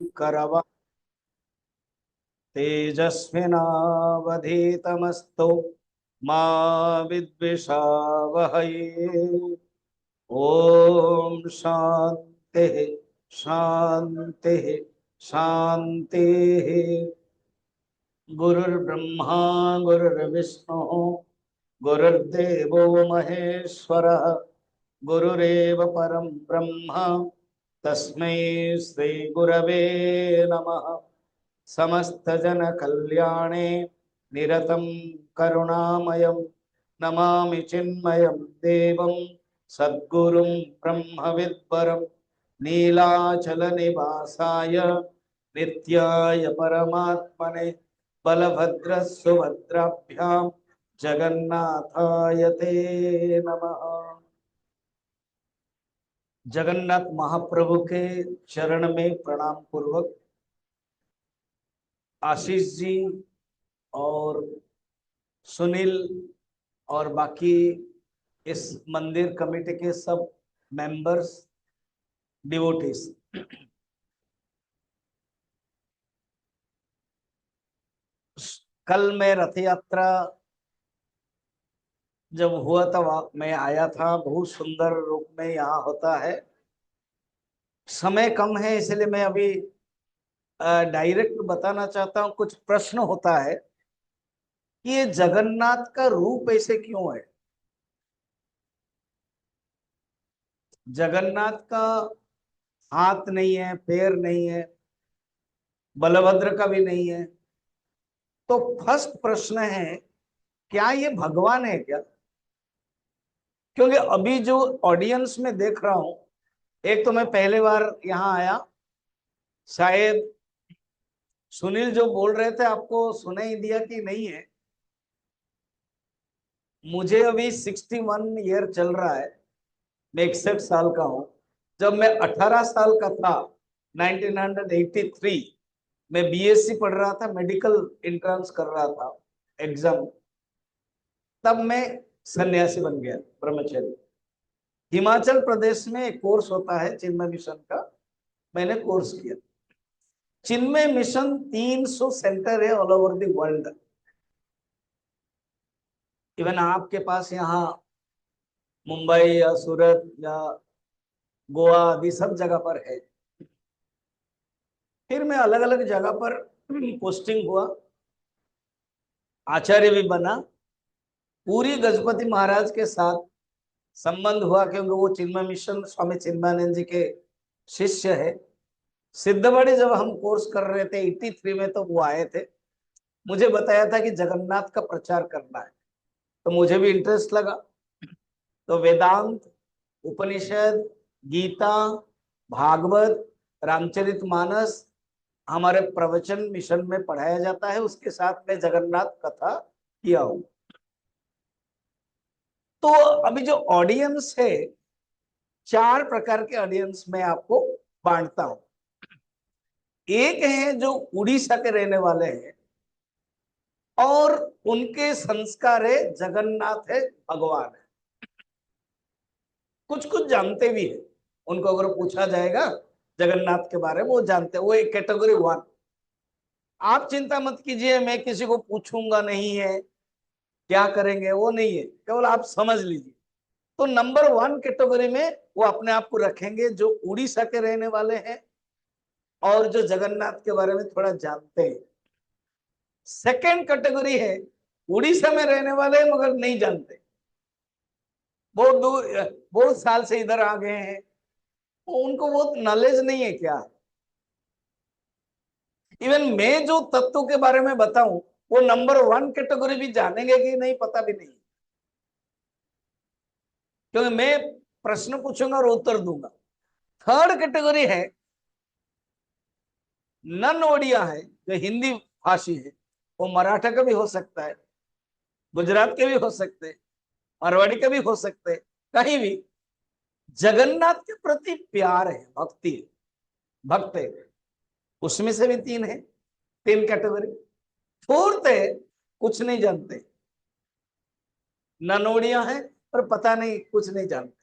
करवा तेजस्विनावधीतमस्तु मा विद्विषावहै। ओम शांति शांति शांति। गुरुर्ब्रह्मा गुरुर्विष्णु गुरुर्देवो महेश्वरः गुरुरेव परं ब्रह्म तस्मै श्री गुरवे नमः। समस्त जन कल्याणे निरतं करुणामयं नमामि चिन्मयं देवं सद्गुरुं ब्रह्मविद्वरं नीलाचल निवासाय नित्याय परमात्मने बलभद्र सुभद्राभ्यां जगन्नाथाय ते नमः। जगन्नाथ महाप्रभु के चरण में प्रणाम पूर्वक आशीष जी और सुनील और बाकी इस मंदिर कमेटी के सब मेंबर्स, डिवोटीज, कल मैं रथ यात्रा जब हुआ था मैं आया था, बहुत सुंदर रूप में यहाँ होता है। समय कम है इसलिए मैं अभी डायरेक्ट बताना चाहता हूँ। कुछ प्रश्न होता है कि ये जगन्नाथ का रूप ऐसे क्यों है। जगन्नाथ का हाथ नहीं है, पैर नहीं है, बलभद्र का भी नहीं है। तो फर्स्ट प्रश्न है, क्या ये भगवान है क्या? क्योंकि अभी जो ऑडियंस में देख रहा हूं, एक तो मैं पहले बार यहाँ आया, शायद सुनील जो बोल रहे थे आपको सुनाई दिया कि नहीं है। मुझे अभी 61 ईयर चल रहा है, मैं 61 साल का हूं। जब मैं 18 साल का था, 1983 में बीएससी पढ़ रहा था, मेडिकल एंट्रेंस कर रहा था एग्जाम, तब मैं सन्यासी बन गया, ब्रह्मचर्य। हिमाचल प्रदेश में एक कोर्स होता है चिन्मय मिशन का, मैंने कोर्स किया। चिन्मय मिशन 300 सेंटर है all over the world. Even आपके पास यहाँ मुंबई या सूरत या गोवा आदि सब जगह पर है। फिर मैं अलग अलग जगह पर पोस्टिंग हुआ, आचार्य भी बना। पूरी गजपति महाराज के साथ संबंध हुआ क्योंकि वो चिन्मय मिशन स्वामी चिन्मयानंद जी के शिष्य है। सिद्धबड़ी जब हम कोर्स कर रहे थे 83 में, तो वो आए थे, मुझे बताया था कि जगन्नाथ का प्रचार करना है। तो मुझे भी इंटरेस्ट लगा। तो वेदांत, उपनिषद, गीता, भागवत, रामचरितमानस हमारे प्रवचन मिशन में पढ़ाया जाता है। उसके साथ में जगन्नाथ कथा किया हूं। तो अभी जो ऑडियंस है, 4 प्रकार के ऑडियंस में आपको बांटता हूं। एक है जो उड़ीसा के रहने वाले हैं और उनके संस्कार है जगन्नाथ है भगवान है, कुछ कुछ जानते भी है। उनको अगर पूछा जाएगा जगन्नाथ के बारे में, वो जानते हैं, वो एक कैटेगरी 1। आप चिंता मत कीजिए, मैं किसी को पूछूंगा नहीं है, क्या करेंगे वो नहीं है, केवल आप समझ लीजिए। तो नंबर 1 कैटेगरी में वो अपने आप को रखेंगे, जो उड़ीसा के रहने वाले हैं और जो जगन्नाथ के बारे में थोड़ा जानते हैं। सेकेंड कैटेगरी है उड़ीसा में रहने वाले मगर नहीं जानते, बहुत दूर, बहुत साल से इधर आ गए हैं, तो उनको बहुत नॉलेज नहीं है क्या। इवन मैं जो तत्व के बारे में बताऊं, वो नंबर 1 कैटेगरी भी जानेंगे कि नहीं पता भी नहीं, क्योंकि मैं प्रश्न पूछूंगा और उत्तर दूंगा। थर्ड कैटेगरी है नन ओडिया है, जो हिंदी भाषी है। वो मराठा का भी हो सकता है, गुजरात के भी हो सकते हैं, मारवाड़ी का भी हो सकते हैं, कहीं भी। जगन्नाथ के प्रति प्यार है, भक्ति है, भक्त है, उसमें से भी 3 है, 3 कैटेगरी। फोर्थ है कुछ नहीं जानते, ननोड़िया है पर पता नहीं, कुछ नहीं जानते।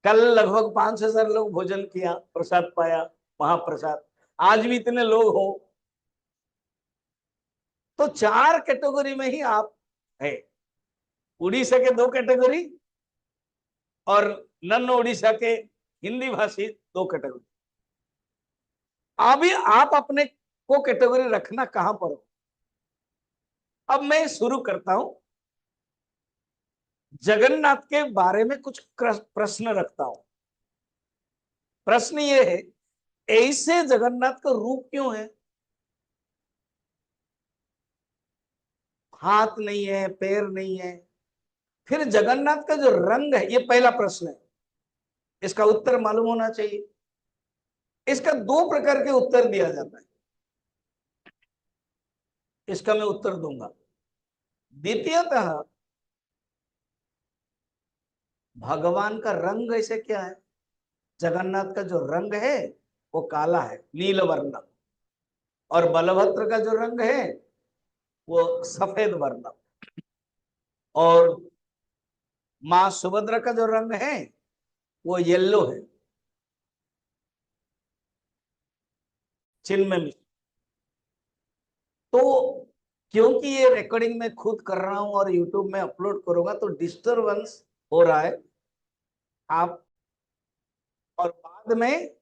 कल लगभग 5,000 लोग भोजन किया, प्रसाद पाया, महाप्रसाद। आज भी इतने लोग हो तो 4 कैटेगरी में ही आप है। उड़ीसा के 2 कैटेगरी और नन उड़ीसा के हिंदी भाषी 2 कैटेगरी। अभी आप अपने को कैटेगरी रखना कहां पर हो। अब मैं शुरू करता हूं। जगन्नाथ के बारे में कुछ प्रश्न रखता हूं। प्रश्न ये है, ऐसे जगन्नाथ का रूप क्यों है? हाथ नहीं है, पैर नहीं है। फिर जगन्नाथ का जो रंग है, ये पहला प्रश्न है, इसका उत्तर मालूम होना चाहिए। इसका 2 प्रकार के उत्तर दिया जाता है, इसका मैं उत्तर दूंगा। द्वितीयतः भगवान का रंग ऐसे क्या है? जगन्नाथ का जो रंग है वो काला है, नील वर्ण। और बलभद्र का जो रंग है वो सफेद वर्ण। और मां सुभद्रा का जो रंग है वो येलो है, चिन्ह में। तो क्योंकि ये रिकॉर्डिंग में खुद कर रहा हूं और यूट्यूब में अपलोड करूंगा तो डिस्टरबेंस हो रहा है आप, और बाद में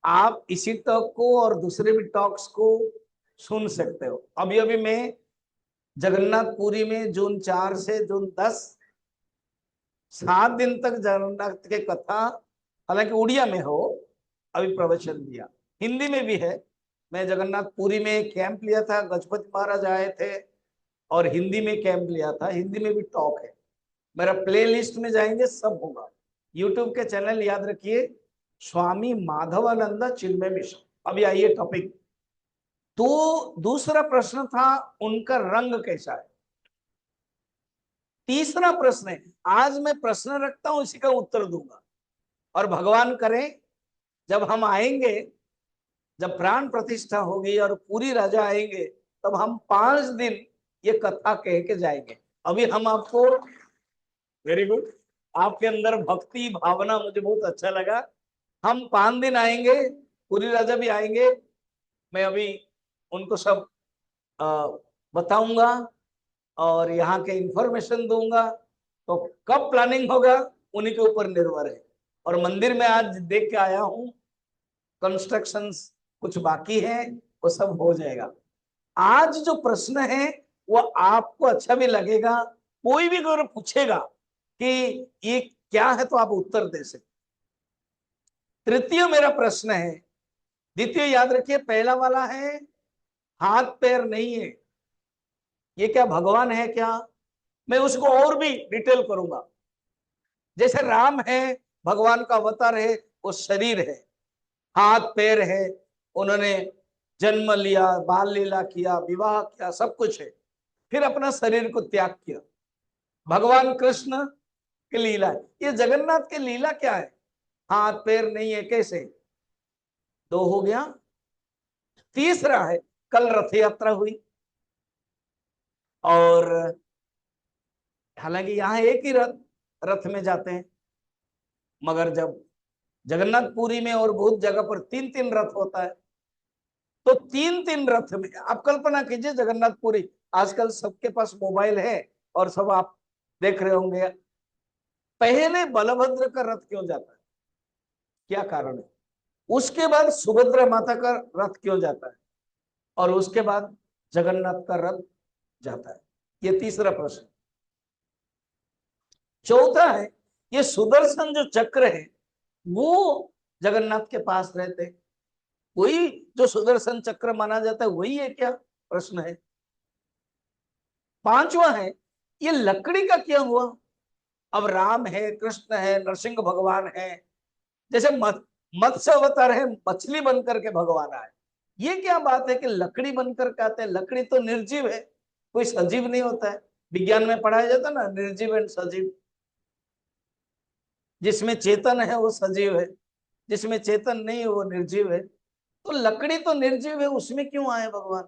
आप इसी टॉक को और दूसरे भी टॉक्स को सुन सकते हो। अभी अभी मैं जगन्नाथपुरी में जून 4 से जून 10 7 दिन तक जगन्नाथ के कथा, हालांकि उड़िया में हो, अभी प्रवचन दिया। हिंदी में भी है। मैं जगन्नाथपुरी में कैंप लिया था, गजपति महाराज आए थे और हिंदी में कैंप लिया था। हिंदी में भी टॉक है। मेरा प्ले लिस्ट में जाएंगे सब होगा। यूट्यूब के चैनल याद रखिए, स्वामी माधवानंद चिन्मय मिशन। अभी आइए टॉपिक। तो दूसरा प्रश्न था उनका रंग कैसा है। तीसरा प्रश्न है, आज मैं प्रश्न रखता हूं, इसी का उत्तर दूंगा। और भगवान करें जब हम आएंगे, जब प्राण प्रतिष्ठा होगी और पूरी राजा आएंगे, तब हम 5 दिन ये कथा कह के जाएंगे। अभी हम आपको, वेरी गुड, आपके अंदर भक्ति भावना मुझे बहुत अच्छा लगा। हम 5 दिन आएंगे, पूरी राजा भी आएंगे। मैं अभी उनको सब बताऊंगा और यहाँ के इंफॉर्मेशन दूंगा। तो कब प्लानिंग होगा उन्हीं के ऊपर निर्भर है। और मंदिर में आज देख के आया हूँ, कंस्ट्रक्शंस कुछ बाकी है, वो सब हो जाएगा। आज जो प्रश्न है वो आपको अच्छा भी लगेगा। कोई भी अगर पूछेगा कि ये क्या है तो आप उत्तर दे सकते। तृतीय मेरा प्रश्न है, द्वितीय याद रखिए, पहला वाला है हाथ पैर नहीं है, ये क्या भगवान है क्या? मैं उसको और भी डिटेल करूंगा। जैसे राम है, भगवान का अवतार है, वो शरीर है, हाथ पैर है, उन्होंने जन्म लिया, बाल लीला किया, विवाह किया, सब कुछ है, फिर अपना शरीर को त्याग किया। भगवान कृष्ण की लीला है। ये जगन्नाथ की लीला क्या है? हाथ पैर नहीं है, कैसे? 2 हो गया। तीसरा है, कल रथ यात्रा हुई और हालांकि यहाँ एक ही रथ रथ में जाते हैं, मगर जब जगन्नाथपुरी में और बहुत जगह पर 3-3 रथ होता है, तो 3-3 रथ में आप कल्पना कीजिए। जगन्नाथपुरी, आजकल सबके पास मोबाइल है और सब आप देख रहे होंगे। पहले बलभद्र का रथ क्यों जाता है, क्या कारण है? उसके बाद सुभद्रा माता का रथ क्यों जाता है, और उसके बाद जगन्नाथ का रथ जाता है? ये तीसरा प्रश्न। चौथा है, ये सुदर्शन जो चक्र है वो जगन्नाथ के पास रहते, वही जो सुदर्शन चक्र माना जाता है वही है क्या? प्रश्न है। पांचवा है, ये लकड़ी का क्या हुआ? अब राम है, कृष्ण है, नरसिंह भगवान है, जैसे मत्स्य अवतार है, मछली बनकर के भगवान आए। ये क्या बात है कि लकड़ी बनकर के आते हैं? लकड़ी तो निर्जीव है, कोई सजीव नहीं होता है। विज्ञान में पढ़ाया जाता है ना, निर्जीव एंड सजीव। जिसमें चेतन है वो सजीव है, जिसमें चेतन नहीं है वो निर्जीव है। तो लकड़ी तो निर्जीव है, उसमें क्यों आए भगवान?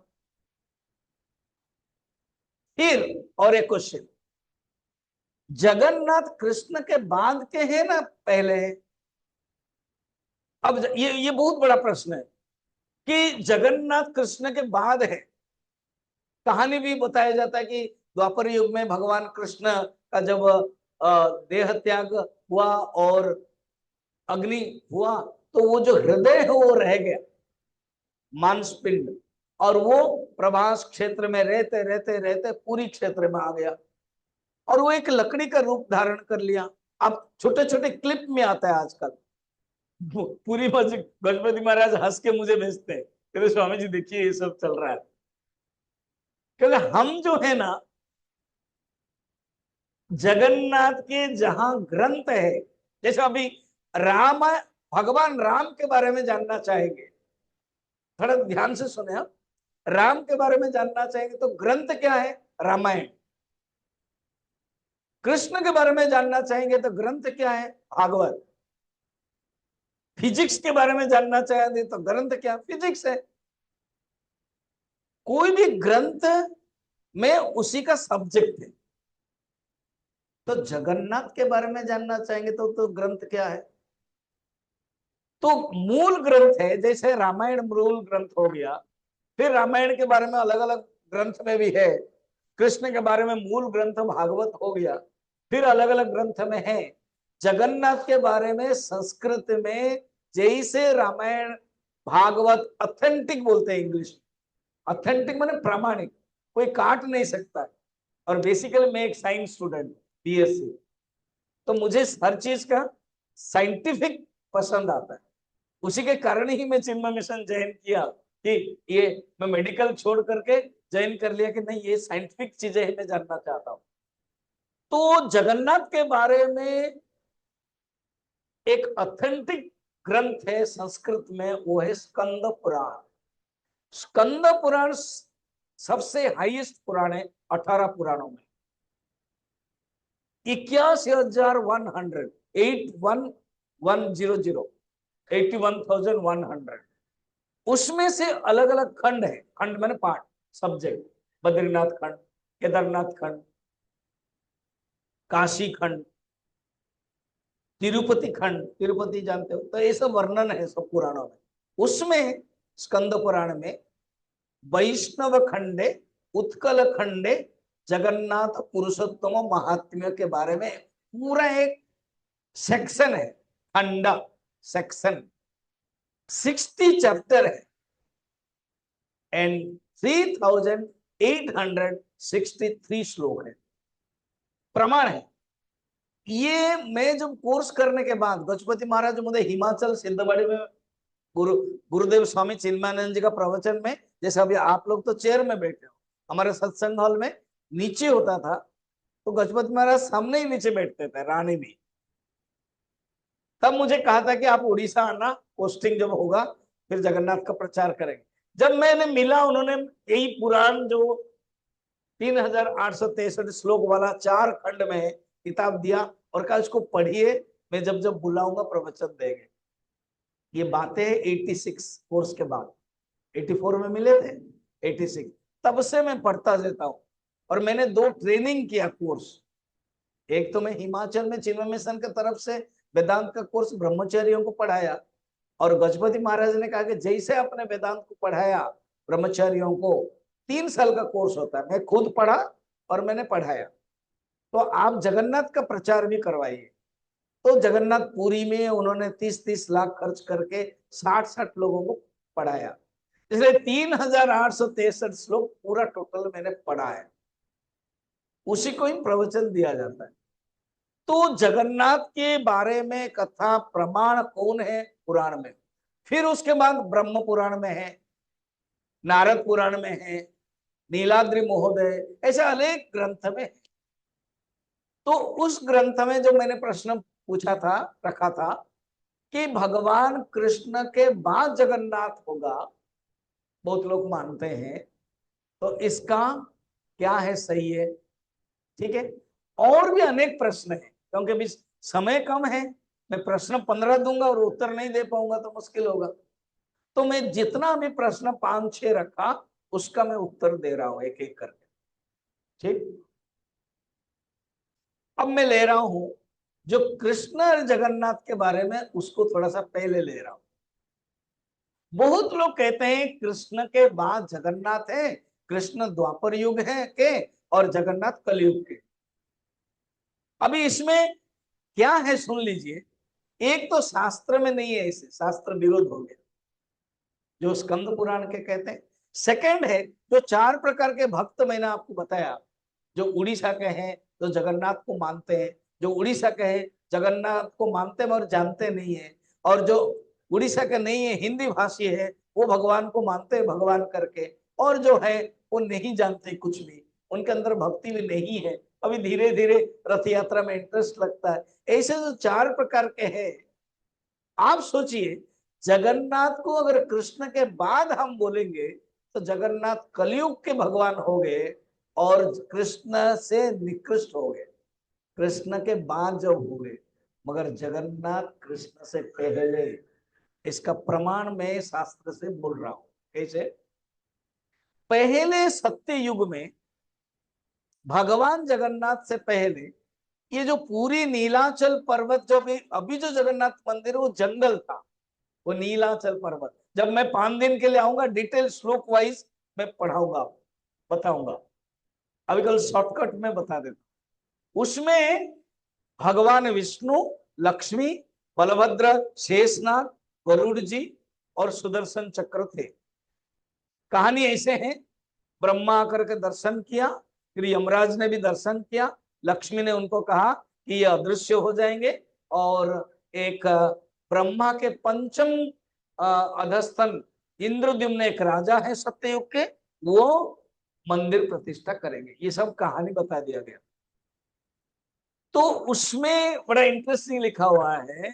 फिर और एक क्वेश्चन, जगन्नाथ कृष्ण के बाद के हैं ना पहले? अब ये बहुत बड़ा प्रश्न है कि जगन्नाथ कृष्ण के बाद है। कहानी भी बताया जाता है कि द्वापर युग में भगवान कृष्ण का जब देह त्याग हुआ और अग्नि हुआ, तो वो जो हृदय है वो रह गया, मांसपिंड, और वो प्रभास क्षेत्र में रहते रहते रहते पूरी क्षेत्र में आ गया और वो एक लकड़ी का रूप धारण कर लिया। अब छोटे छोटे क्लिप में आता है आजकल, पूरी मस्जिद गणपति महाराज हंस के मुझे भेजते हैं, कहते स्वामी जी देखिए ये सब चल रहा है। क्योंकि हम जो है ना, जगन्नाथ के जहां ग्रंथ है, जैसे अभी राम, भगवान राम के बारे में जानना चाहेंगे, थोड़ा ध्यान से सुने आप, राम के बारे में जानना चाहेंगे तो ग्रंथ क्या है? रामायण। कृष्ण के बारे में जानना चाहेंगे तो ग्रंथ क्या है? भागवत। फिजिक्स के बारे में जानना चाहेंगे तो ग्रंथ क्या? फिजिक्स है। कोई भी ग्रंथ में उसी का सब्जेक्ट है। तो जगन्नाथ के बारे में जानना चाहेंगे तो ग्रंथ क्या है? तो मूल ग्रंथ है, जैसे रामायण मूल ग्रंथ हो गया, फिर रामायण के बारे में अलग अलग ग्रंथ में भी है, कृष्ण के बारे में मूल ग्रंथ भागवत हो गया, फिर अलग अलग ग्रंथ में है। जगन्नाथ के बारे में संस्कृत में जैसे रामायण भागवत ऑथेंटिक बोलते हैं, इंग्लिश ऑथेंटिक माने प्रामाणिक, कोई काट नहीं सकता है। और बेसिकली मैं एक साइंस स्टूडेंट, बीएससी, तो मुझे हर चीज का साइंटिफिक पसंद आता है। उसी के कारण ही मैं चिन्मय मिशन ज्वाइन किया कि ये मैं मेडिकल छोड़ करके ज्वाइन कर लिया कि नहीं, ये साइंटिफिक चीजें मैं जानना चाहता हूं। तो जगन्नाथ के बारे में एक ऑथेंटिक ग्रंथ है संस्कृत में, वो है स्कंद पुराण। स्कंद पुराण सबसे हाईएस्ट पुराण है 18 पुराणों में। 81,100, 81,100, 81,100, उसमें से अलग अलग खंड है। खंड मैंने पार्ट, सब्जेक्ट, बद्रीनाथ खंड, केदारनाथ खंड, काशी खंड, तिरुपति खंड, तिरुपति जानते हो, तो ये सब वर्णन है सब पुराणों में। उसमें स्कंद पुराण में वैष्णव खंडे, उत्कल खंडे, जगन्नाथ पुरुषोत्तम महात्म्य के बारे में पूरा एक सेक्शन है, खंड सेक्शन, 60 चैप्टर है एंड 3,863 श्लोक है, प्रमाण है। ये मैं जब कोर्स करने के बाद गजपति महाराज मुझे हिमाचल सिद्धवाड़ी में गुरुदेव स्वामी चिन्मयानंद जी का प्रवचन में, जैसे अभी आप लोग तो चेयर में बैठे हो, हमारे सत्संग हॉल में नीचे होता था, तो गजपति महाराज सामने ही नीचे बैठते थे, रानी में। तब मुझे कहा था कि आप उड़ीसा आना, पोस्टिंग जब होगा फिर जगन्नाथ का प्रचार करेंगे। जब मैंने मिला, उन्होंने यही पुराण जो 3,863 श्लोक वाला 4 खंड में किताब दिया और कहा इसको पढ़िए, मैं जब जब बुलाऊंगा प्रवचन देंगे। ये बातें 86 कोर्स के बाद, 84 में मिले थे, 86, तब से मैं पढ़ता रहता हूँ। और मैंने 2 ट्रेनिंग किया कोर्स, एक तो मैं हिमाचल में चिन्मय मिशन की तरफ से वेदांत का कोर्स ब्रह्मचारियों को पढ़ाया, और गजपति महाराज ने कहा कि जैसे अपने वेदांत को पढ़ाया ब्रह्मचारियों को, 3 साल का कोर्स होता है, मैं खुद पढ़ा और मैंने पढ़ाया। तो आप जगन्नाथ का प्रचार भी करवाइए। तो जगन्नाथ पुरी में उन्होंने 30-30 लाख खर्च करके 60-60 लोगों को पढ़ाया, इसलिए 3,863 श्लोक पूरा टोटल मैंने पढ़ा है, उसी को ही प्रवचन दिया जाता है। तो जगन्नाथ के बारे में कथा प्रमाण कौन है? पुराण में। फिर उसके बाद ब्रह्म पुराण में है, नारद पुराण में है, नीलाद्रि महोदय, ऐसे अनेक ग्रंथ में। तो उस ग्रंथ में जो मैंने प्रश्न पूछा था, रखा था कि भगवान कृष्ण के बाद जगन्नाथ होगा, बहुत लोग मानते हैं, तो इसका क्या है, सही है? ठीक है। और भी अनेक प्रश्न है, क्योंकि अभी समय कम है, मैं प्रश्न 15 दूंगा और उत्तर नहीं दे पाऊंगा तो मुश्किल होगा। तो मैं जितना भी प्रश्न 5-6 रखा, उसका मैं उत्तर दे रहा हूं एक एक करके। ठीक, अब मैं ले रहा हूं जो कृष्ण और जगन्नाथ के बारे में, उसको थोड़ा सा पहले ले रहा हूं। बहुत लोग कहते हैं कृष्ण के बाद जगन्नाथ है, कृष्ण द्वापर युग है के और जगन्नाथ कलयुग के। अभी इसमें क्या है सुन लीजिए। एक तो शास्त्र में नहीं है, इसे शास्त्र विरोध हो गया जो स्कंद पुराण के कहते हैं। सेकंड है जो 4 प्रकार के भक्त मैंने आपको बताया, जो उड़ीसा के हैं तो जगन्नाथ को मानते हैं, जो उड़ीसा के हैं जगन्नाथ को मानते हैं और जानते नहीं है, और जो उड़ीसा के नहीं है हिंदी भाषी है वो भगवान को मानते हैं भगवान करके, और जो है वो नहीं जानते कुछ भी, उनके अंदर भक्ति भी नहीं है, अभी धीरे धीरे रथ यात्रा में इंटरेस्ट लगता है। ऐसे जो 4 प्रकार के हैं, आप सोचिए जगन्नाथ को अगर कृष्ण के बाद हम बोलेंगे तो जगन्नाथ कलयुग के भगवान हो गए और कृष्ण से निकृष्ट हो गए, कृष्ण के बाद जब हुए, मगर जगन्नाथ कृष्ण से पहले। इसका प्रमाण मैं शास्त्र से बोल रहा हूं। कैसे? पहले सत्य युग में भगवान जगन्नाथ से पहले ये जो पूरी नीलाचल पर्वत, जो भी अभी जो जगन्नाथ मंदिर है वो जंगल था, वो नीलाचल पर्वत। जब मैं 5 दिन के लिए आऊंगा डिटेल श्लोक वाइज मैं पढ़ाऊंगा, बताऊंगा, अभी कल शॉर्टकट में बता देता। उसमें भगवान विष्णु, लक्ष्मी, बलभद्र, शेषनाग, गरुड़ जी और सुदर्शन चक्र थे। कहानी ऐसे है, ब्रह्मा आकर के दर्शन किया, फिर यमराज ने भी दर्शन किया, लक्ष्मी ने उनको कहा कि ये अदृश्य हो जाएंगे, और एक ब्रह्मा के पंचम अधस्तन इंद्रद्युम्न एक राजा है सत्ययुग के, वो मंदिर प्रतिष्ठा करेंगे। ये सब कहानी बता दिया गया। तो उसमें बड़ा इंटरेस्टिंग लिखा हुआ है,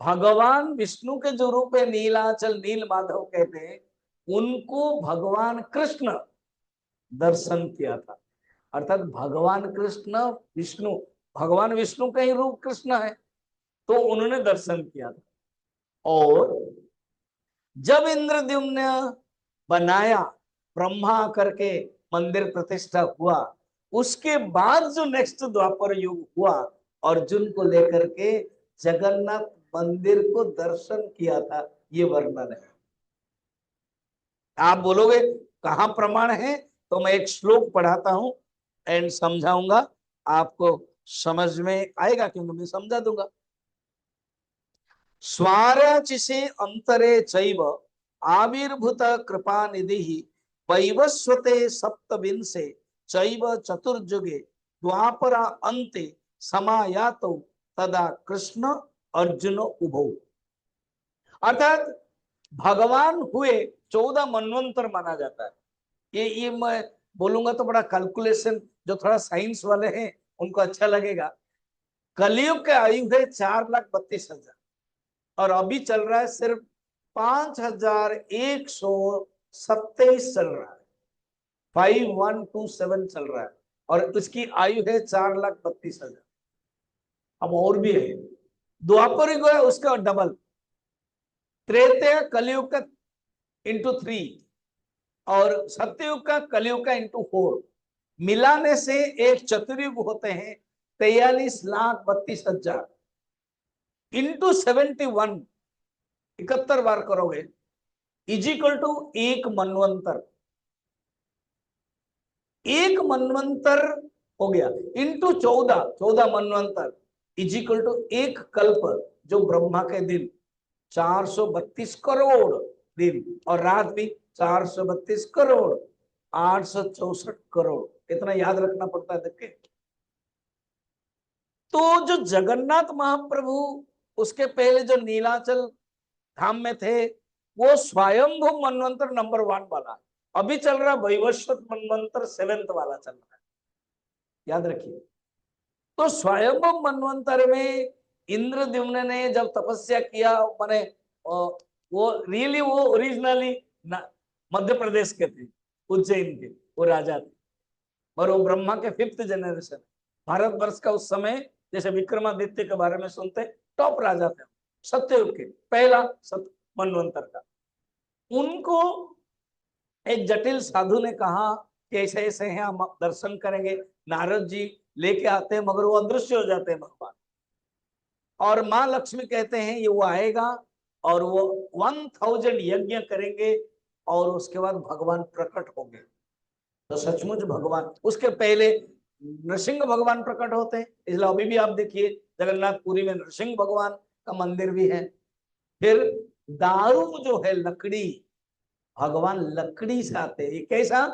भगवान विष्णु के जो रूप है नीलाचल नील माधव कहते हैं, उनको भगवान कृष्ण दर्शन किया था। अर्थात भगवान कृष्ण विष्णु, भगवान विष्णु का ही रूप कृष्ण है, तो उन्होंने दर्शन किया था। और जब इंद्रद्युम्न बनाया, ब्रह्मा करके मंदिर प्रतिष्ठा हुआ, उसके बाद जो नेक्स्ट द्वापर युग हुआ, अर्जुन को लेकर के जगन्नाथ मंदिर को दर्शन किया था, ये वर्णन है। आप बोलोगे कहां प्रमाण है, तो मैं एक श्लोक पढ़ाता हूं एंड समझाऊंगा, आपको समझ में आएगा क्योंकि मैं समझा दूंगा। स्वाराचिसे अंतरे चैव आविर्भूत कृपा निधि वैवस्वते सप्तविंशे चैव चतुर्जुगे द्वापरा अन्ते समायातो तदा कृष्ण अर्जुन उभौ। अर्थात भगवान हुए 14 मनवंतर माना जाता है। ये मैं बोलूंगा तो बड़ा कैलकुलेशन, जो थोड़ा साइंस वाले हैं उनको अच्छा लगेगा। कलयुग के आयु है 4,32,000 और अभी चल रहा है सिर्फ 5,127 चल रहा है, 5127 चल रहा है, और उसकी आयु है 4,32,000। अब और भी है, द्वापर युग है उसका डबल, त्रेता कलयुग का इंटू 3 और सत्ययुग का कलयुग का इंटू 4 मिलाने से एक चतुर्युग होते हैं 43,32,000 इंटू 71, 71 बार करोगे इज इक्वल टू एक मनवंतर। एक मनवंतर हो गया इंटू 14 मनवंतर इज इक्वल टू एक कल्प, जो ब्रह्मा के दिन 432 करोड़ दिन और रात भी 432 करोड़ 864 करोड़, इतना याद रखना पड़ता है। देखे तो जो जगन्नाथ महाप्रभु उसके पहले जो नीलाचल धाम में थे, वो स्वयंभू मनवंतर नंबर 1 वाला है। अभी चल रहा वैवस्वत मनवंतर 7th वाला चल रहा है, याद रखिए। तो स्वयंभू मनवंतर में इंद्रद्युम्न ने जब तपस्या किया, माने वो रियली वो ओरिजिनली मध्य प्रदेश के थे, उज्जैन के वो राजा थे, और वो ब्रह्मा के 5th जनरेशन। भारतवर्ष का उस समय जैसे विक्रमादित्य के बारे में सुनते, टॉप राजा थे, सत्ययुग के पहला मनवंतर का। उनको एक जटिल साधु ने कहा कि ऐसे ऐसे हैं, हम दर्शन करेंगे। नारद जी लेके आते हैं मगर वो अदृश्य हो जाते हैं भगवान, और माँ लक्ष्मी कहते हैं ये वो आएगा और वो 1000 यज्ञ करेंगे और उसके बाद भगवान प्रकट होंगे। तो सचमुच भगवान, उसके पहले नरसिंह भगवान प्रकट होते हैं, इसलिए अभी भी आप देखिए जगन्नाथपुरी में नरसिंह भगवान का मंदिर भी है। फिर दारू जो है लकड़ी, भगवान लकड़ी से आते हैं। ये कैसा,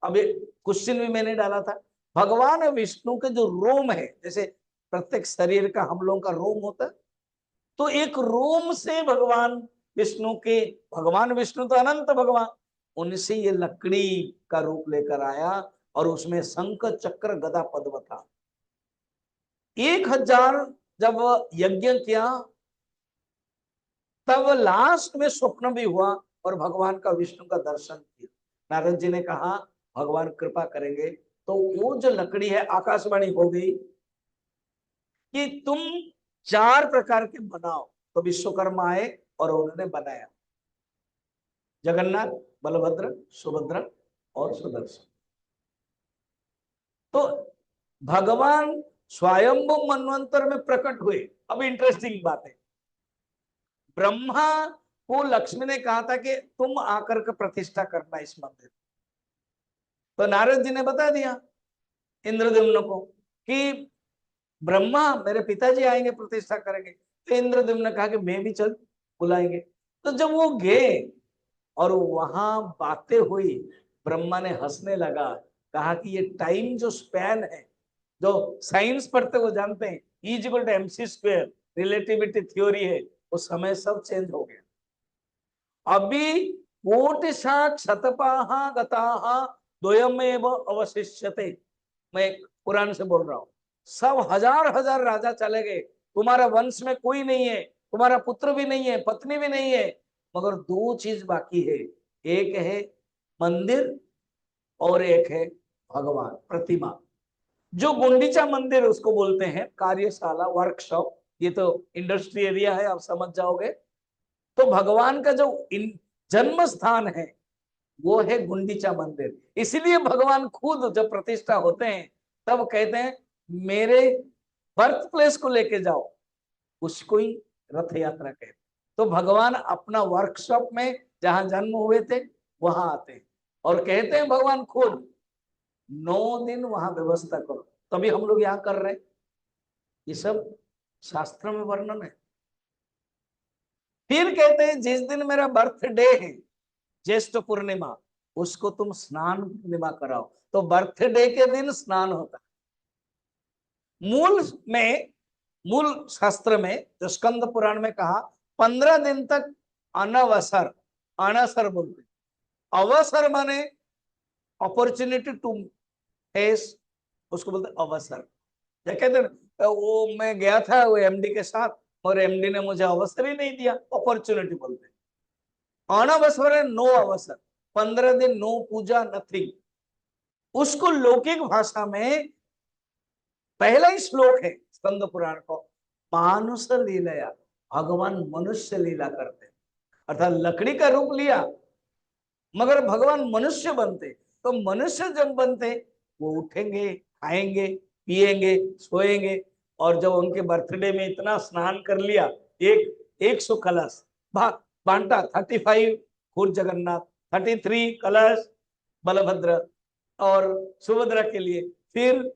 अभी क्वेश्चन भी मैंने डाला था। भगवान विष्णु के जो रोम है, जैसे प्रत्येक शरीर का हम लोगों का रोम होता है, तो एक रोम से भगवान विष्णु के, भगवान विष्णु तो अनंत भगवान, उनसे ये लकड़ी का रूप लेकर आया और उसमें शंख चक्र गदा पद्म था। 1000 जब यज्ञ किया, तब लास्ट में स्वप्न भी हुआ और भगवान का विष्णु का दर्शन किया। नारद जी ने कहा भगवान कृपा करेंगे, तो वो जो लकड़ी है, आकाशवाणी हो गई कि तुम 4 प्रकार के बनाओ। तो विश्वकर्मा आए और उन्होंने बनाया जगन्नाथ, बलभद्र, सुभद्रा और सुदर्शन। तो भगवान स्वयंभू मनवंतर में प्रकट हुए। अब इंटरेस्टिंग बात है, ब्रह्मा को लक्ष्मी ने कहा था कि तुम आकर के प्रतिष्ठा करना इस मंदिर। तो नारद जी ने बता दिया इंद्रद्युम्न को कि ब्रह्मा मेरे पिताजी आएंगे, प्रतिष्ठा करेंगे। तो इंद्रद्युम्न ने कहा कि मैं भी चल, बुलाएंगे। तो जब वो गए और वहां बातें हुई, ब्रह्मा ने हंसने लगा, कहा कि ये टाइम जो स्पैन है, जो साइंस पढ़ते वो जानते हैं, E=mc², रिलेटिविटी थ्योरी है, वो समय सब चेंज हो गया। अभी कोटिशा क्षतपाहा गताहा द्वयमेव अवशिष्यते। मैं कुरान से बोल रहा हूं, सब हजार हजार राजा चले गए, तुम्हारा वंश में कोई नहीं है, तुम्हारा पुत्र भी नहीं है, पत्नी भी नहीं है, मगर 2 चीज बाकी है, एक है मंदिर और एक है भगवान प्रतिमा। जो गुंडीचा मंदिर उसको बोलते हैं कार्यशाला, वर्कशॉप, ये तो इंडस्ट्री एरिया है, आप समझ जाओगे। तो भगवान का जो जन्म स्थान है वो है गुंडीचा मंदिर। इसलिए भगवान खुद जब प्रतिष्ठा होते हैं तब कहते हैं मेरे बर्थ प्लेस को लेके जाओ, उसको ही रथ यात्रा कहते। तो भगवान अपना वर्कशॉप में जहां जन्म हुए थे वहां आते हैं और कहते हैं भगवान खुद 9 दिन वहां व्यवस्था करो, तभी हम लोग यहाँ कर रहे हैं। ये सब शास्त्र में वर्णन है। फिर कहते हैं जिस दिन मेरा बर्थडे है, ज्येष्ठ पूर्णिमा, उसको तुम स्नान पूर्णिमा कराओ। तो बर्थडे के दिन स्नान होता है। मूल शास्त्र में जो स्कंद पुराण में कहा 15 दिन तक अनवसर, अनसर बोलते, अवसर माने अपॉर्चुनिटी टू फेस, उसको बोलते अवसर। कहते वो मैं गया था वो एमडी के साथ और एमडी ने मुझे अवसर ही नहीं दिया, अपॉर्चुनिटी बोलते। अनवसर है नो अवसर, 15 दिन नो पूजा, नथिंग। उसको लौकिक भाषा में पहला ही श्लोक है स्कंद पुराण को, मानुष लीलया, भगवान मनुष्य लीला करते, अर्थात लकड़ी का रूप लिया मगर भगवान मनुष्य बनते। तो मनुष्य जब बनते वो उठेंगे, खाएंगे, पिएंगे, सोएंगे, और जब उनके बर्थडे में इतना स्नान कर लिया, 100 कलश बांटा, 35 खुद जगन्नाथ, 33 कलश बलभद्र और सुभद्रा के लिए, फिर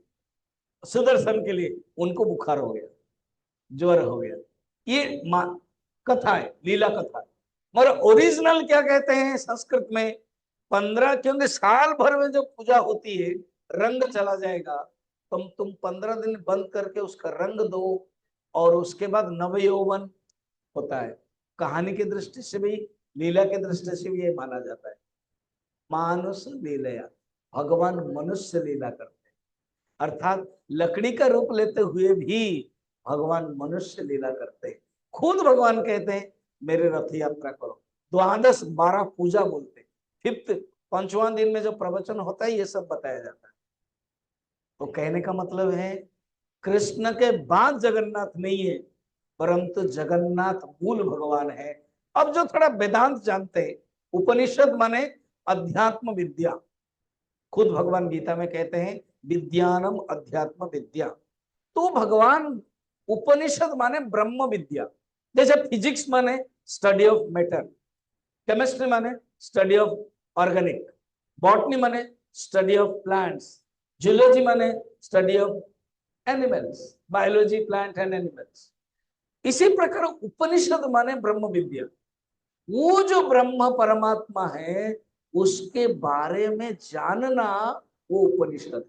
सुदर्शन के लिए, उनको बुखार हो गया, ज्वर हो गया। ये कथा है, लीला कथा है। मगर ओरिजिनल क्या कहते हैं संस्कृत में, 15, क्योंकि साल भर में जो पूजा होती है रंग चला जाएगा, तुम 15 दिन बंद करके उसका रंग दो, और उसके बाद नवयौवन होता है। कहानी की दृष्टि से भी, लीला की दृष्टि से भी ये माना जाता है। मानुष लीलया, भगवान मनुष्य लीला करते हैं, अर्थात लकड़ी का रूप लेते हुए भी भगवान मनुष्य लीला करते हैं। खुद भगवान कहते हैं मेरे रथ यात्रा करो। द्वादश 12 पूजा बोलते, फिफ्थ 5वां दिन में जो प्रवचन होता है ये सब बताया जाता है। तो कहने का मतलब है कृष्ण के बाद जगन्नाथ नहीं है, परंतु जगन्नाथ मूल भगवान है। अब जो थोड़ा वेदांत जानते हैं, उपनिषद माने अध्यात्म विद्या, खुद भगवान गीता में कहते हैं विद्यानम अध्यात्म विद्या। तो भगवान उपनिषद माने ब्रह्म विद्या, जैसे फिजिक्स माने स्टडी ऑफ मैटर, केमिस्ट्री माने स्टडी ऑफ ऑर्गेनिक, बॉटनी माने स्टडी ऑफ प्लांट्स, जूलॉजी माने study of animals, biology plant and animals. इसी प्रकार उपनिषद माने ब्रह्म विद्या, वो जो ब्रह्म परमात्मा है उसके बारे में जानना वो उपनिषद है।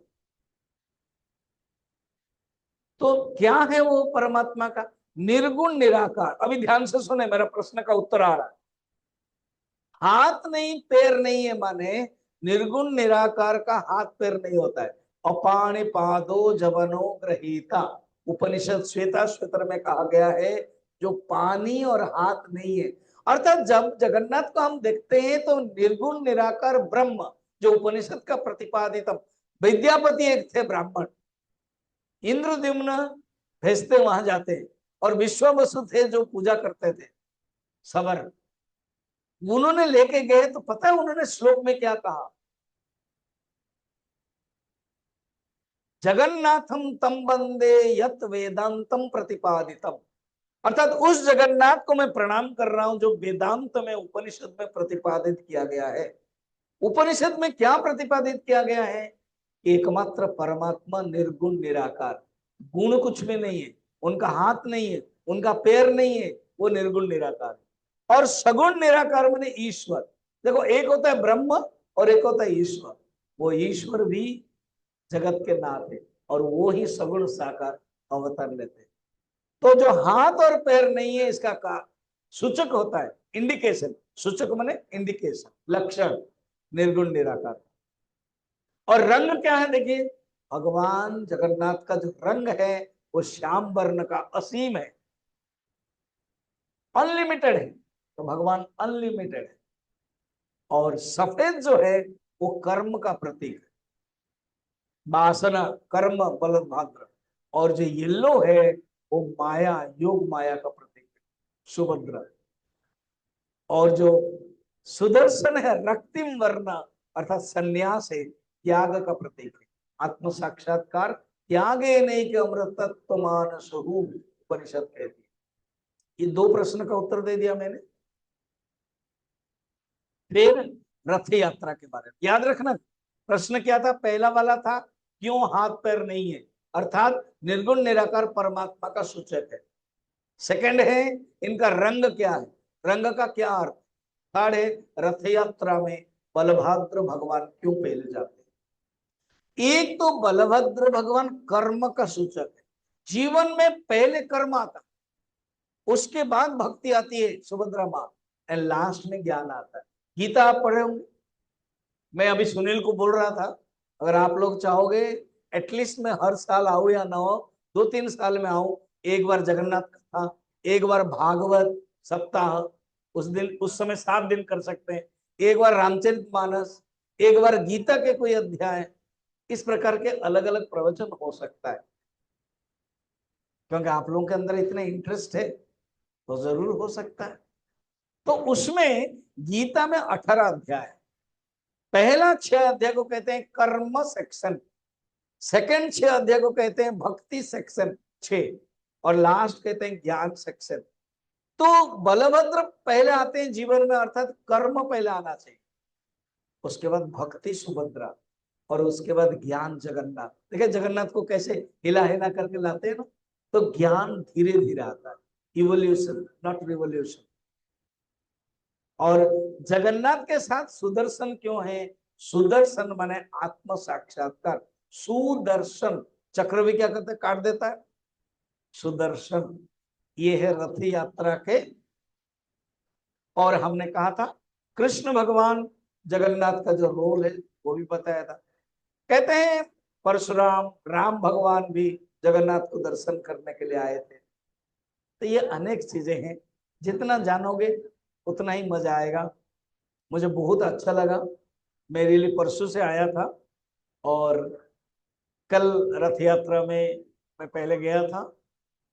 तो क्या है वो परमात्मा का? निर्गुण निराकार। अभी ध्यान से सुने, मेरा प्रश्न का उत्तर आ रहा है। हाथ नहीं पैर नहीं है माने निर्गुण निराकार का हाथ पैर नहीं होता है। अपाणि पादो जवनो ग्रहीता, उपनिषद श्वेता श्वेतर में कहा गया है जो पानी और हाथ नहीं है। अर्थात जब जगन्नाथ को हम देखते हैं तो निर्गुण निराकार ब्रह्म जो उपनिषद का प्रतिपादित, विद्यापति एक थे ब्राह्मण, इंद्रद्युम्न भेजते वहां जाते, और विश्वावसु थे जो पूजा करते थे सवर, उन्होंने लेके गए तो पता है उन्होंने श्लोक में क्या कहा? जगन्नाथम तम वंदे यत वेदांतम प्रतिपादितम। अर्थात उस जगन्नाथ को मैं प्रणाम कर रहा हूं जो वेदांत में उपनिषद में प्रतिपादित किया गया है। उपनिषद में क्या प्रतिपादित किया गया है? एकमात्र परमात्मा निर्गुण निराकार, गुण कुछ में नहीं है, उनका हाथ नहीं है, उनका पैर नहीं है, वो निर्गुण निराकार है। और सगुण निराकार माने ईश्वर। देखो, एक होता है ब्रह्म और एक होता है ईश्वर। वो ईश्वर भी जगत के नाथ है और वो ही सगुण साकार अवतार लेते हैं। तो जो हाथ और पैर नहीं है इसका का सूचक होता है इंडिकेशन, सूचक माने इंडिकेशन, लक्षण निर्गुण निराकार। और रंग क्या है? देखिए, भगवान जगन्नाथ का जो रंग है वो श्याम वर्ण का असीम है, अनलिमिटेड है। तो भगवान अनलिमिटेड है। और सफेद जो है वो कर्म का प्रतीक है, वासना कर्म बलभाद्र। और जो येलो है वो माया, योग माया का प्रतीक है, सुभद्रा। और जो सुदर्शन है रक्तिम वर्ण अर्थात संन्यास है, त्याग का प्रतीक है, आत्म साक्षात्कार त्यागे नहीं के अमृत तत्व मानस उपनिषद कहती है। ये दो प्रश्न का उत्तर दे दिया मैंने। फिर रथ यात्रा के बारे में याद रखना, प्रश्न क्या था? पहला वाला था क्यों हाथ पैर नहीं है, अर्थात निर्गुण निराकार परमात्मा का सूचक है। सेकंड है इनका रंग क्या है, रंग का क्या अर्थ। थर्ड है रथ यात्रा में बलभद्र भगवान क्यों पहले जाते हैं। एक तो बलभद्र भगवान कर्म का सूचक है, जीवन में पहले कर्म आता, उसके बाद भक्ति आती है सुभद्रा मां, एंड लास्ट में ज्ञान आता है। गीता आप पढ़े होंगे, मैं अभी सुनील को बोल रहा था अगर आप लोग चाहोगे एटलीस्ट मैं हर साल आऊं या ना हो, 2-3 साल में आऊं, एक बार जगन्नाथ कथा, एक बार भागवत सप्ताह, उस दिन उस समय 7 दिन कर सकते हैं, एक बार रामचरितमानस, एक बार गीता के कोई अध्याय, इस प्रकार के अलग अलग प्रवचन हो सकता है। क्योंकि आप लोगों के अंदर इतना इंटरेस्ट है तो जरूर हो सकता है। तो उसमें गीता में 18 अध्याय है। पहला 6 अध्याय को कहते हैं कर्म सेक्शन, सेकंड 6 अध्याय को कहते हैं भक्ति सेक्शन 6, और लास्ट कहते हैं ज्ञान सेक्शन। तो बलभद्र पहले आते हैं जीवन में, अर्थात कर्म पहले आना चाहिए, उसके बाद भक्ति सुभद्रा, और उसके बाद ज्ञान जगन्नाथ। देखिए जगन्नाथ को कैसे हिला हिला करके लाते हैं ना, तो ज्ञान धीरे धीरे आता है, इवोल्यूशन नॉट रिवोल्यूशन। और जगन्नाथ के साथ सुदर्शन क्यों है? सुदर्शन माने आत्म साक्षात्कार, सुदर्शन, चक्र भी क्या करते हैं, काट देता है, सुदर्शन। ये है रथ यात्रा के। और हमने कहा था कृष्ण भगवान जगन्नाथ का जो रोल है वो भी बताया था। कहते हैं परशुराम राम भगवान भी जगन्नाथ को दर्शन करने के लिए आए थे। तो ये अनेक चीजें हैं, जितना जानोगे उतना ही मजा आएगा। मुझे बहुत अच्छा लगा, मेरे लिए परसों से आया था, और कल रथ यात्रा में मैं पहले गया था,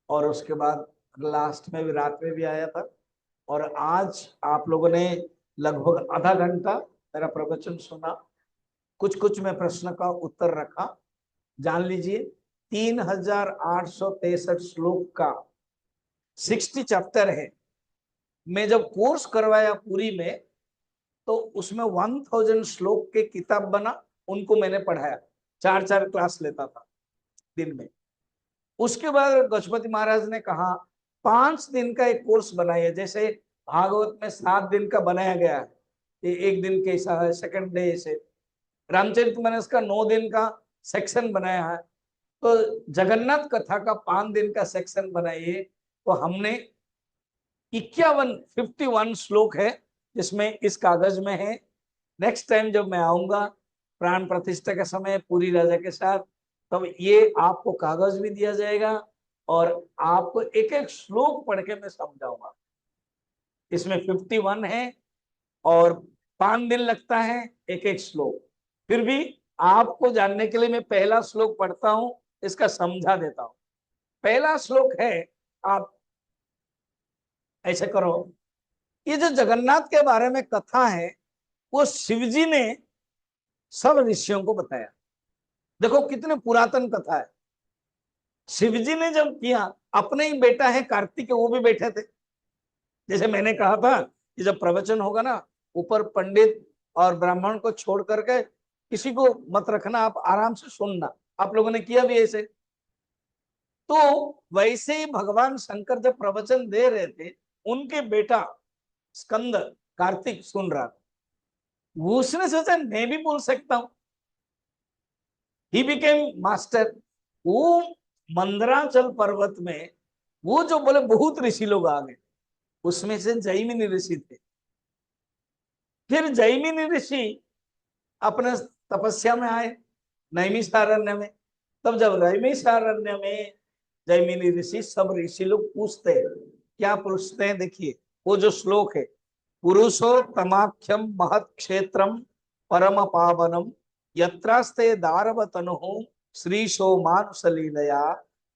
और उसके बाद लास्ट में भी रात में भी आया था। और आज आप लोगों ने लगभग आधा घंटा मेरा प्रवचन सुना, कुछ कुछ मैं प्रश्न का उत्तर रखा। जान लीजिए 3863 श्लोक का 60 चैप्टर है, मैं जब कोर्स करवाया पुरी में, तो उसमें 1000 श्लोक के किताब बना, उनको मैंने पढ़ाया, 4-4 क्लास लेता था दिन में। उसके बाद गजपति महाराज ने कहा 5 दिन का एक कोर्स बनाइए, जैसे भागवत में 7 दिन का बनाया गया है, ये एक दिन कैसा है, सेकंड डे से। रामचरितमानस का 9 दिन का सेक्शन बनाया है, तो जगन्नाथ कथा का 5 दिन का सेक्शन बनाइए। तो हमने 51 श्लोक है जिसमें इस कागज में है। नेक्स्ट टाइम जब मैं आऊंगा प्राण प्रतिष्ठा के समय पूरी राजा के साथ, तब ये आपको कागज भी दिया जाएगा और आपको एक एक श्लोक पढ़ के मैं समझाऊंगा। इसमें 51 है और 5 दिन लगता है एक एक श्लोक। फिर भी आपको जानने के लिए मैं पहला श्लोक पढ़ता हूं, इसका समझा देता हूं। पहला श्लोक है, आप ऐसे करो, ये जो जगन्नाथ के बारे में कथा है वो शिवजी ने सब ऋषियों को बताया। देखो कितने पुरातन कथा है। शिवजी ने जब किया, अपने ही बेटा है कार्तिक, वो भी बैठे थे। जैसे मैंने कहा था कि जब प्रवचन होगा ना, ऊपर पंडित और ब्राह्मण को छोड़ करके किसी को मत रखना, आप आराम से सुनना। आप लोगों ने किया भी ऐसे। तो वैसे ही भगवान शंकर जब प्रवचन दे रहे थे, उनके बेटा स्कंद कार्तिक सुन रहा था। उसने सोचा मैं भी बोल सकता हूं। He became master. वो मंदराचल पर्वत में वो जो बोले बहुत ऋषि लोग आ गए, उसमें से जैमिनी ऋषि थे। फिर जैमिनी ऋषि अपने तपस्या में आए नैमिषारण्य में। तब जब नैमिषारण्य में जैमिनी ऋषि, सब ऋषि लोग पूछते हैं, क्या पूछते हैं देखिए, वो जो श्लोक है, पुरुषोत्तमाख्यम महत क्षेत्रम परम पावनम यत्रास्ते दारवतनु श्रीशो मानुषलीलया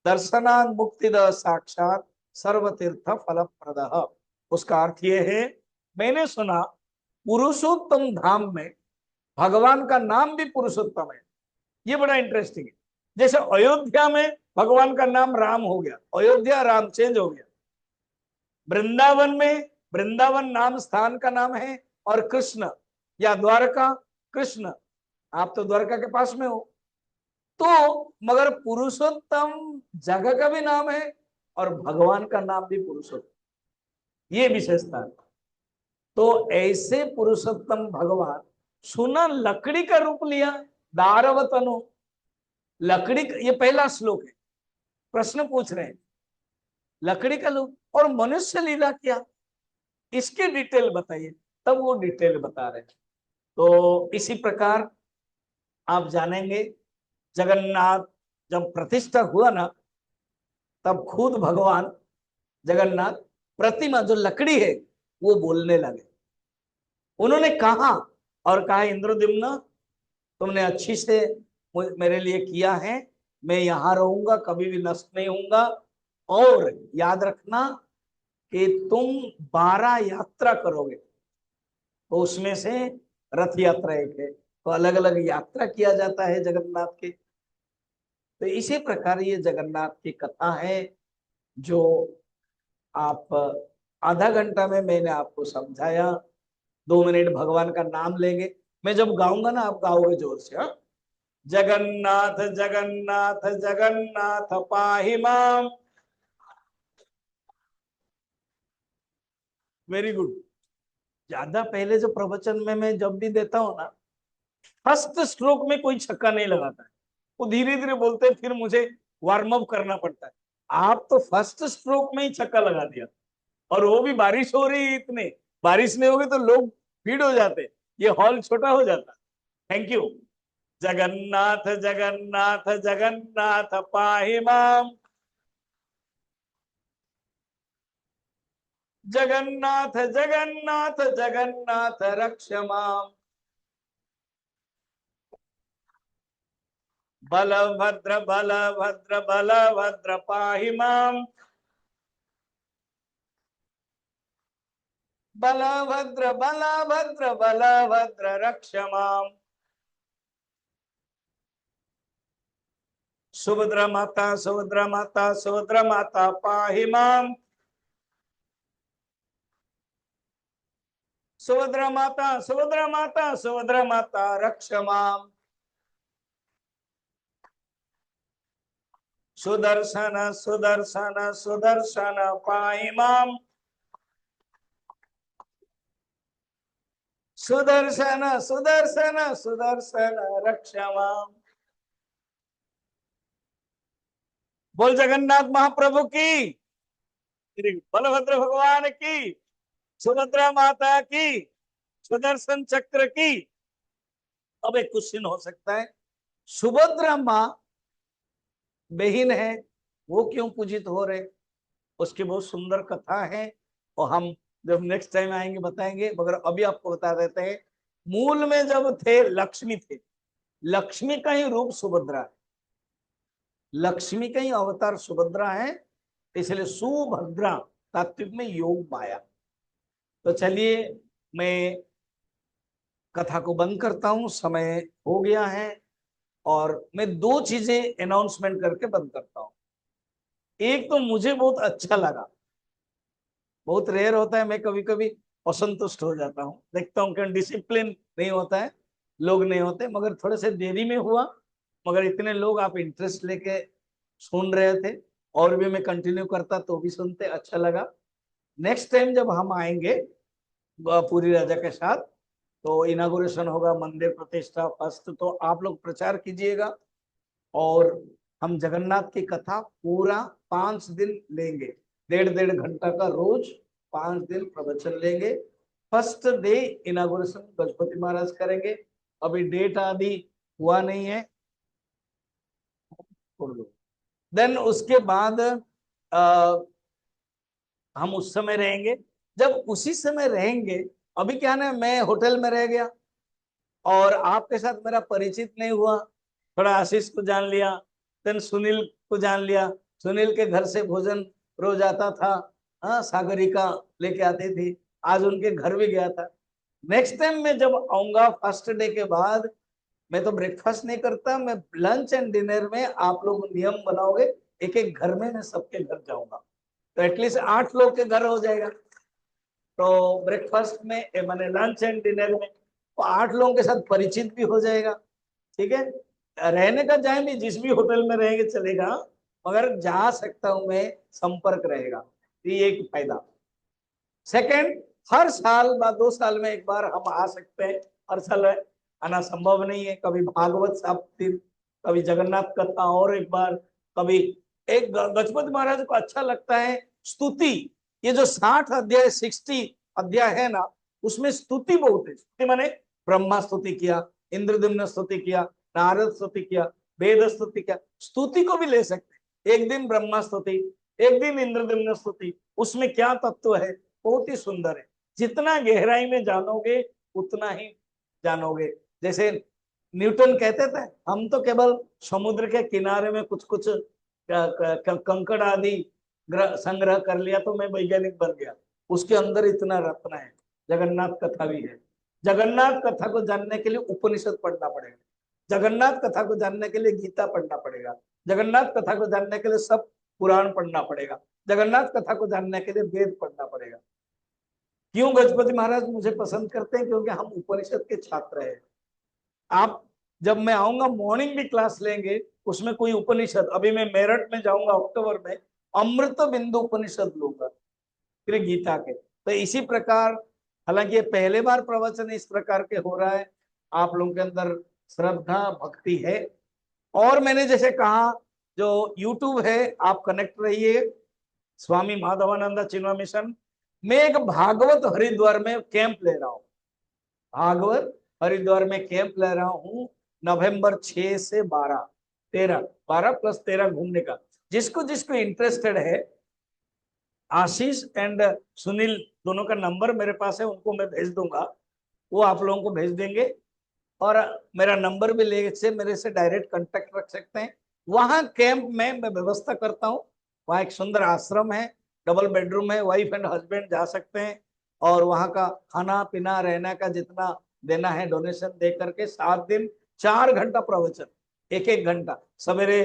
दर्शनान मुक्तिद साक्षात सर्वतीर्थ फलप्रदः। उसका अर्थ ये है, मैंने सुना पुरुषोत्तम धाम में भगवान का नाम भी पुरुषोत्तम है। ये बड़ा इंटरेस्टिंग है। जैसे अयोध्या में भगवान का नाम राम हो गया, अयोध्या राम चेंज हो गया। वृंदावन में वृंदावन नाम स्थान का नाम है, और कृष्ण या द्वारका कृष्ण, आप तो द्वारका के पास में हो। तो मगर पुरुषोत्तम जगह का भी नाम है और भगवान का नाम भी पुरुषोत्तम, ये विशेषता है। तो ऐसे पुरुषोत्तम भगवान, सुना लकड़ी का रूप लिया, दारवतनु लकड़ी, ये पहला श्लोक है। प्रश्न पूछ रहे हैं लकड़ी का रूप और मनुष्य लीला किया, इसके डिटेल बताइए। तब वो डिटेल बता रहे हैं। तो इसी प्रकार आप जानेंगे, जगन्नाथ जब प्रतिष्ठा हुआ ना, तब खुद भगवान जगन्नाथ प्रतिमा जो लकड़ी है वो बोलने लगे। उन्होंने कहा और कहा, इंद्रद्युम्न तुमने अच्छी से मेरे लिए किया है, मैं यहां रहूंगा, कभी भी नष्ट नहीं होऊंगा। और याद रखना कि तुम 12 यात्रा करोगे, तो उसमें से रथ यात्रा एक है। तो अलग अलग यात्रा किया जाता है जगन्नाथ के। तो इसी प्रकार ये जगन्नाथ की कथा है, जो आप आधा घंटा में मैंने आपको समझाया। 2 मिनट भगवान का नाम लेंगे, मैं जब गाऊंगा ना आप गाओगे जोर से। हाँ, जगन्नाथ जगन्नाथ जगन्नाथ पाहि माम। Very good. ज्यादा पहले जो प्रवचन में मैं जब भी देता हूं ना, फर्स्ट स्ट्रोक में कोई छक्का नहीं लगाता है, वो धीरे धीरे बोलते हैं, फिर मुझे वार्म अप करना पड़ता है। आप तो फर्स्ट स्ट्रोक में ही छक्का लगा दिया, और वो भी बारिश हो रही है इतने। बारिश नहीं होगी तो लोग भीड़ हो जाते, ये हॉल छोटा हो जाता। Thank you. जगन्नाथ जगन्नाथ जगन्नाथ पाहि माम, जगन्नाथ जगन्नाथ जगन्नाथ रक्ष माम, बलभद्र बलभद्र बलभद्र पाहि माम, बलभद्र बलभद्र बलभद्र रक्ष माम, सुभद्रा माता सुभद्रा माता सुभद्रा माता पाहि माम, सुभद्रा माता, सुभद्रा माता, सुभद्रा माता रक्ष माम। सुदर्शन सुदर्शन सुदर्शन पाहि माम। सुदर्शन सुदर्शन सुदर्शन रक्ष माम। बोल जगन्नाथ महाप्रभु की, श्री बलभद्र भगवान की, सुभद्रा माता की, सुदर्शन चक्र की। अब एक क्वेश्चन हो सकता है, सुभद्रा माँ बहन है, वो क्यों पूजित हो रहे? उसकी बहुत सुंदर कथा है और हम जब नेक्स्ट टाइम आएंगे बताएंगे, मगर अभी आपको बता देते हैं। मूल में जब थे लक्ष्मी थे, लक्ष्मी का ही रूप सुभद्रा है, लक्ष्मी का ही अवतार सुभद्रा है, इसलिए सुभद्रा तात्विक में योग माया। तो चलिए मैं कथा को बंद करता हूं, समय हो गया है, और मैं दो चीजें अनाउंसमेंट करके बंद करता हूं। एक तो मुझे बहुत अच्छा लगा, बहुत रेयर होता है, मैं कभी कभी असंतुष्ट हो जाता हूँ, देखता हूँ कि डिसिप्लिन नहीं होता है, लोग नहीं होते, मगर थोड़े से देरी में हुआ, मगर इतने लोग आप इंटरेस्ट लेके सुन रहे थे, और भी मैं कंटिन्यू करता तो भी सुनते, अच्छा लगा। नेक्स्ट टाइम जब हम आएंगे पूरी राजा के साथ, तो इनागुरेशन होगा, मंदिर प्रतिष्ठा फर्स्ट, तो आप लोग प्रचार कीजिएगा, और हम जगन्नाथ की कथा पूरा 5 दिन लेंगे, 1.5 घंटा का रोज 5 दिन प्रवचन लेंगे। First day inauguration Gajapati Maharaj करेंगे, अभी डेट आदि हुआ नहीं है, देन उसके बाद हम उस समय रहेंगे, जब उसी समय रहेंगे। अभी क्या ना, मैं होटल में रह गया और आपके साथ मेरा परिचित नहीं हुआ, थोड़ा आशीष को जान लिया, देन सुनील को जान लिया, सुनील के घर से भोजन रोज आता था, हाँ सागरिका लेके आती थी, आज उनके घर भी गया था। नेक्स्ट टाइम मैं जब आऊंगा फर्स्ट डे के बाद, मैं तो ब्रेकफास्ट नहीं करता, मैं लंच एंड डिनर में आप लोग नियम बनाओगे, एक एक घर में मैं सबके घर जाऊंगा, तो एटलीस्ट 8 लोग के घर हो जाएगा। तो ब्रेकफास्ट में मैंने लंच एंड डिनर में तो 8 लोगों के साथ परिचित भी हो जाएगा, ठीक है। रहने का जाए भी, जिस भी होटल में रहेंगे चलेगा, मगर जा सकता हूं मैं, संपर्क रहेगा, तो ये एक फायदा। सेकंड, हर साल 2 साल में एक बार हम आ सकते हैं, हर साल आना संभव नहीं है, कभी भागवत साप्ताह, कभी जगन्नाथ कथा, और एक बार कभी एक गजपति महाराज को अच्छा लगता है स्तुति, ये जो 60 अध्याय 60 अध्याय है ना, उसमें स्तुति बहुत है। स्तुति माने ब्रह्मा स्तुति किया, इंद्रद्युम्न स्तुति किया, नारद स्तुति किया, वेद स्तुति किया, स्तुति को भी ले सकते हैं, एक दिन ब्रह्मा स्तुति, एक दिन इंद्रद्युम्न स्तुति, उसमें क्या तत्व है, बहुत ही सुंदर है। जितना गहराई में जानोगे उतना ही जानोगे। जैसे न्यूटन कहते थे, हम तो केवल समुद्र के किनारे में कुछ कुछ कंकड़ आदि संग्रह कर लिया तो मैं वैज्ञानिक बन गया, उसके अंदर इतना रत्न है। जगन्नाथ कथा भी है, जगन्नाथ कथा को जानने के लिए उपनिषद पढ़ना पड़ेगा, जगन्नाथ कथा को जानने के लिए गीता पढ़ना पड़ेगा, जगन्नाथ कथा को जानने के लिए सब पुराण पढ़ना पड़ेगा, जगन्नाथ कथा को जानने के लिए वेद पढ़ना पड़ेगा। क्यों गजपति महाराज मुझे पसंद करते हैं? क्योंकि हम उपनिषद के छात्र हैं। आप जब मैं आऊंगा मॉर्निंग भी क्लास लेंगे, उसमें कोई उपनिषद, अभी मैं मेरठ में जाऊंगा अक्टूबर में, अमृत बिंदु उपनिषद लूंगा फिर गीता के। तो इसी प्रकार, हालांकि ये पहले बार प्रवचन इस प्रकार के हो रहा है, आप लोगों के अंदर श्रद्धा भक्ति है। और मैंने जैसे कहा, जो यूट्यूब है आप कनेक्ट रहिए, स्वामी माधवानंद चिन्मय मिशन। मैं एक भागवत हरिद्वार में कैंप ले रहा हूँ, भागवत हरिद्वार में कैंप ले रहा हूँ, नवंबर 6 से 12, 12 + 13 घूमने का। जिसको जिसको इंटरेस्टेड है, आशीष एंड सुनील दोनों का नंबर मेरे पास है, उनको मैं भेज दूंगा, वो आप लोगों को भेज देंगे, और मेरा नंबर भी ले से मेरे से डायरेक्ट कांटेक्ट रख सकते हैं। वहां कैंप में मैं व्यवस्था करता हूँ, वहाँ एक सुंदर आश्रम है, डबल बेडरूम है, वाइफ एंड हस्बैंड जा सकते हैं, और वहाँ का खाना पीना रहने का जितना देना है डोनेशन दे करके 7 दिन 4 घंटा प्रवचन, एक एक घंटा, सवेरे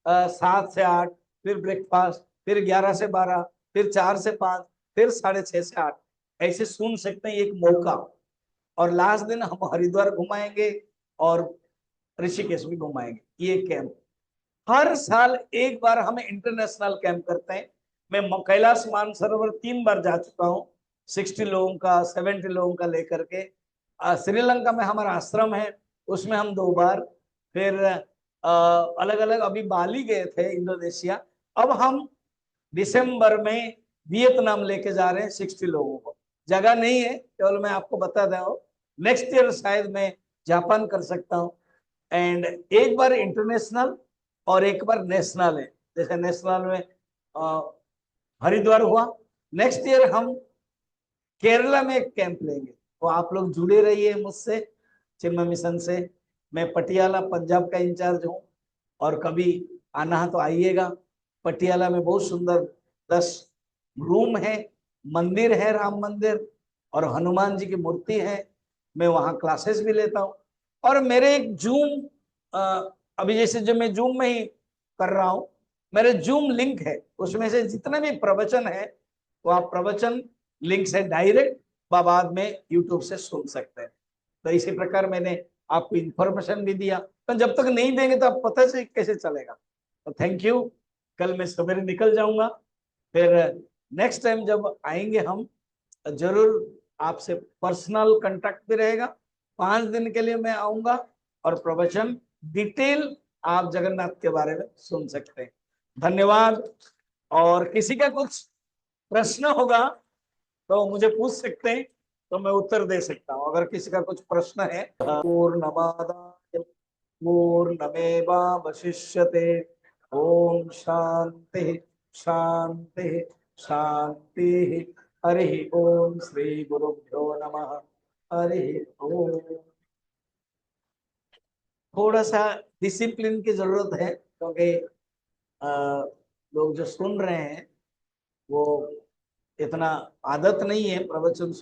7 से 8, फिर ब्रेकफास्ट, फिर 11 से 12, फिर 4 से 5, फिर 6:30 से 8, ऐसे सुन सकते हैं, एक मौका। और लास्ट दिन हम हरिद्वार घुमाएंगे और ऋषिकेश भी घुमाएंगे। ये कैंप हर साल एक बार हम इंटरनेशनल कैंप करते हैं। मैं कैलाश मानसरोवर 3 बार जा चुका हूँ, 60 लोगों का 70 लोगों का लेकर के। श्रीलंका में हमारा आश्रम है, उसमें हम 2 बार, फिर अलग अलग, अभी बाली गए थे इंडोनेशिया। अब हम दिसंबर में वियतनाम लेके जा रहे हैं 60 लोगों को। जगह नहीं है, केवल मैं आपको बता रहा हूँ। नेक्स्ट ईयर शायद मैं जापान कर सकता हूँ। एंड एक बार इंटरनेशनल और एक बार नेशनल है। जैसे नेशनल में हरिद्वार हुआ, नेक्स्ट ईयर हम केरला में एक कैंप लेंगे। तो आप लोग जुड़े रहिए मुझसे, चिन्मय मिशन से। मैं पटियाला पंजाब का इंचार्ज हूँ, और कभी आना है तो आइएगा। पटियाला में बहुत सुंदर 10 रूम है, मंदिर है, राम मंदिर, और हनुमान जी की मूर्ति है। मैं वहाँ क्लासेस भी लेता हूँ। और मेरे एक जूम, अभी जैसे जो मैं जूम में ही कर रहा हूँ, मेरे जूम लिंक है, उसमें से जितने भी प्रवचन है वो आप प्रवचन लिंक से डायरेक्ट बाद में यूट्यूब से सुन सकते हैं। तो इसी प्रकार मैंने आपको इंफॉर्मेशन भी दिया, तो जब तक नहीं देंगे तो आप पता से कैसे चलेगा। तो थैंक यू। कल मैं सवेरे निकल जाऊंगा, फिर नेक्स्ट टाइम जब आएंगे हम जरूर आपसे पर्सनल कांटेक्ट भी रहेगा। 5 दिन के लिए मैं आऊंगा, और प्रवचन डिटेल आप जगन्नाथ के बारे में सुन सकते हैं। धन्यवाद। और किसी का कुछ प्रश्न होगा तो मुझे पूछ सकते हैं, तो मैं उत्तर दे सकता हूँ अगर किसी का कुछ प्रश्न है। पूर्णमादाय पूर्णमेवावशिष्यते। ओम शांति शांति शांति। हरि ओम श्री गुरुभ्यो नमः। हरि ओम। थोड़ा सा डिसिप्लिन की जरूरत है, क्योंकि लोग जो सुन रहे हैं वो इतना आदत नहीं है प्रवचन